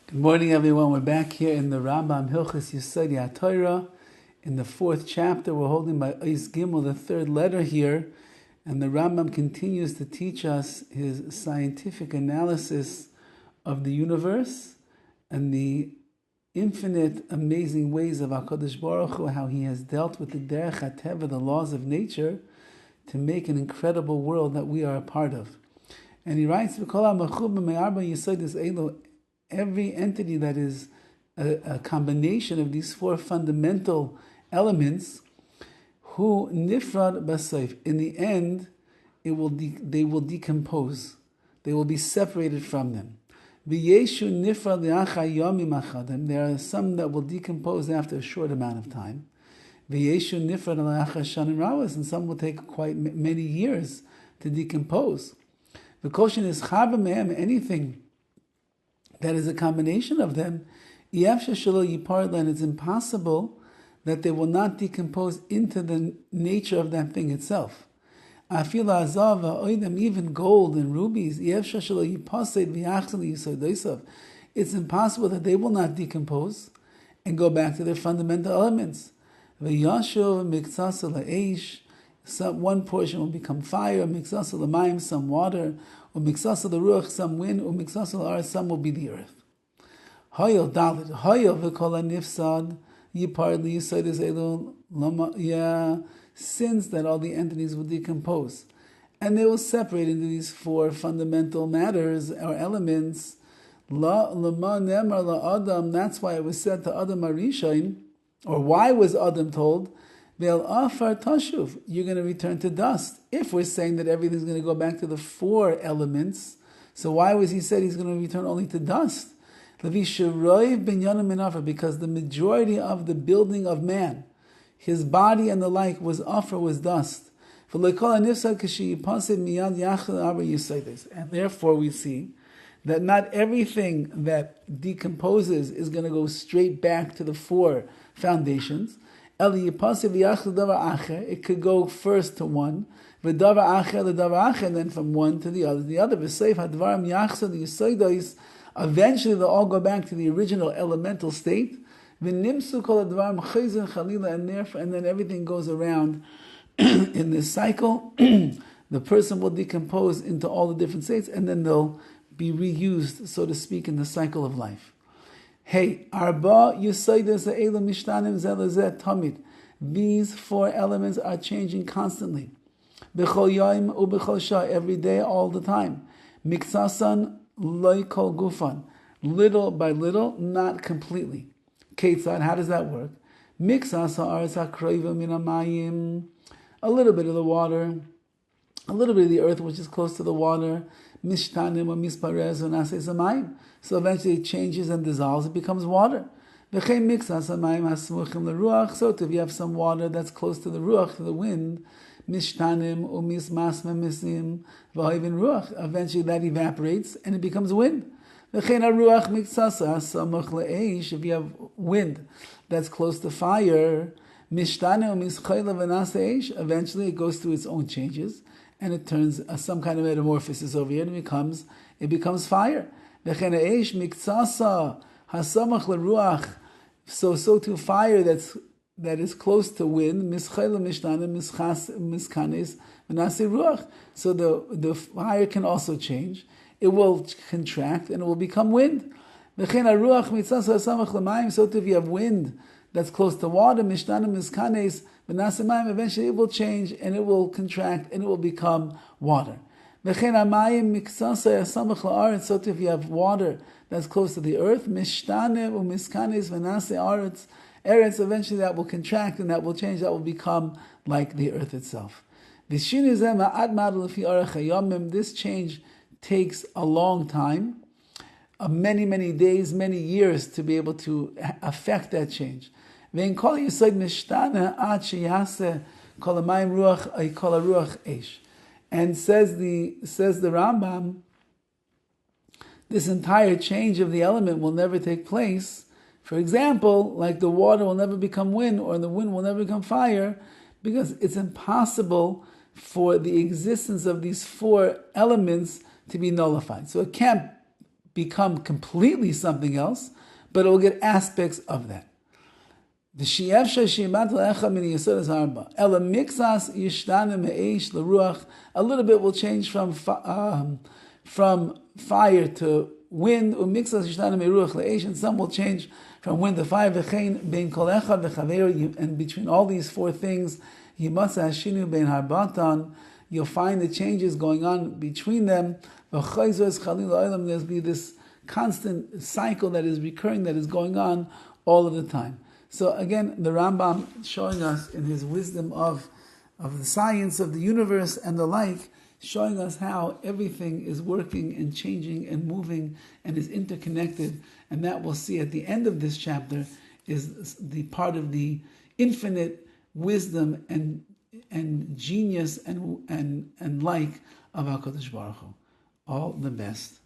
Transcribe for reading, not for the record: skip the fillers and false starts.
Good morning, everyone. We're back here in the RAMBAM Hilchos Yesod HaTorah in the 4th chapter. We're holding by Ois Gimel, the 3rd letter here, and the Rambam continues to teach us his scientific analysis of the universe and the infinite, amazing ways of HaKadosh Baruch Hu, how he has dealt with the Derech HaTeva, the laws of nature, to make an incredible world that we are a part of. And he writes, every entity that is a combination of these 4 fundamental elements, who nifrad basayf, in the end, they will decompose. They will be separated from them. V'yeshu nifrad li'achayomim achadem. There are some that will decompose after a short amount of time. V'yeshu nifrad li'achashanim rawas, and some will take quite many years to decompose. The question is chavah anything that is a combination of them, it's impossible that they will not decompose into the nature of that thing itself. Even gold and rubies, it's impossible that they will not decompose and go back to their fundamental elements. One portion will become fire, some water, umixasal the ruach, some wind, umixasal the earth, some will be the earth. Hayel dalit, hayel v'kol nifsad yipar liyisod is elul lama. Yeah, since that all the entities will decompose, and they will separate into these 4 fundamental matters or elements. La lama nemar la adam. That's why it was said to Adam Arishain, or why was Adam told? Ve'el afar tashuv, you're going to return to dust. If we're saying that everything's going to go back to the 4 elements, so why was he said he's going to return only to dust? Because the majority of the building of man, his body and the like, was dust. And therefore we see that not everything that decomposes is going to go straight back to the 4 foundations. It could go first to one, and then from one to the other. Eventually they'll all go back to the original elemental state, and then everything goes around in this cycle. The person will decompose into all the different states, and then they'll be reused, so to speak, in the cycle of life. Hey, arba yusaydes ha'elu mishtanim zelazet tamid. These 4 elements are changing constantly. B'chol yom u'b'chol shah, every day, all the time. Miksasan loy kol gufan, little by little, not completely. Ketzad, how does that work? Miksas ha'aretz ha'kroiva min ha'mayim, a little bit of the water, a little bit of the earth which is close to the water. Mishtanim or misparez or nases hamayim. So eventually it changes and dissolves, it becomes water. So if you have some water that's close to the ruach, to the wind, mishtanim umismasmemisim v'hoivin ruach, eventually that evaporates and it becomes wind. If you have wind that's close to fire, eventually it goes through its own changes and it turns some kind of metamorphosis over here, and it becomes fire. So too fire that is close to wind. So the fire can also change. It will contract and it will become wind. So if you have wind that's close to water, eventually it will change and it will contract and it will become water. So if you have water that's close to the earth, eventually that will contract and that will change, that will become like the earth itself. This change takes a long time, many days, many years to be able to affect that change. And says the Rambam, this entire change of the element will never take place. For example, like the water will never become wind, or the wind will never become fire, because it's impossible for the existence of these 4 elements to be nullified. So it can't become completely something else, but it will get aspects of that. The Shievsha Shimat Lecha Min Yesod is Harba. Ela Mixas Yishtana Me'esh LeRuach. A little bit will change from fire to wind. Umixas Yishtana Me'ruach Le'esh, and some will change from wind to fire. V'chein Bein Kol Echad V'Chaver, and between all these four things, Yimasa Hashinu Bein Harbatan. You'll find the changes going on between them. There'll be this constant cycle that is recurring, that is going on all of the time. So again, the Rambam showing us in his wisdom of the science of the universe and the like, showing us how everything is working and changing and moving and is interconnected. And that we'll see at the end of this chapter is the part of the infinite wisdom and genius and like of HaKadosh Baruch Hu. All the best.